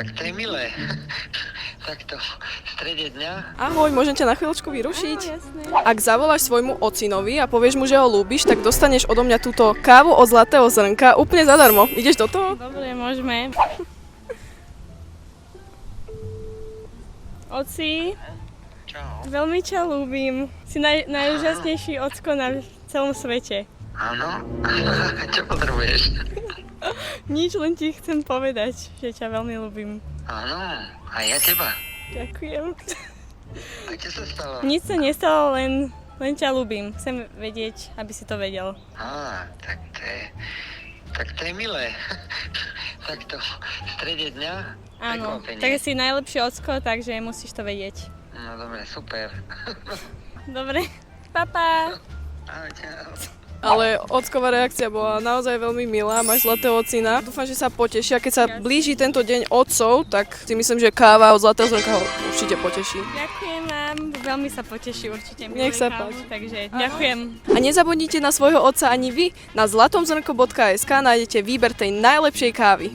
Tak to je milé. Takto v strede dňa. Ahoj, môžem ťa na chvíľočku vyrušiť? Jasné. Ak zavoláš svojmu ocinovi a povieš mu, že ho ľúbiš, tak dostaneš odo mňa túto kávu od Zlatého zrnka úplne zadarmo. Ideš do toho? Dobre, môžeme. Oci, Čau. veľmi ťa ľúbim. Si najúžasnejší ocko na celom svete. Áno? Čo potrebuješ? Nič, len ti chcem povedať, že ťa veľmi ľúbim. Áno, a ja teba. Ďakujem. A čo sa stalo? Nič sa nestalo, len ťa ľúbim. Chcem vedieť, aby si to vedel. Tak to je milé. Takto v strede dňa. Áno, Prekvapenie. tak si najlepší ocko, takže musíš to vedieť. No dobre, super. Dobre, papa. Ahoj, čau. Ale ocková reakcia bola naozaj veľmi milá, máš zlatého ocina. Dúfam, že sa potešia. Keď sa blíži tento deň otcov, tak si myslím, že káva od Zlatého zrnka ho určite poteší. Ďakujem vám, veľmi sa poteší určite. Nech sa Kávu, páči. Takže ďakujem. A nezabudnite na svojho otca ani vy. Na zlatomzrnko.sk nájdete výber tej najlepšej kávy.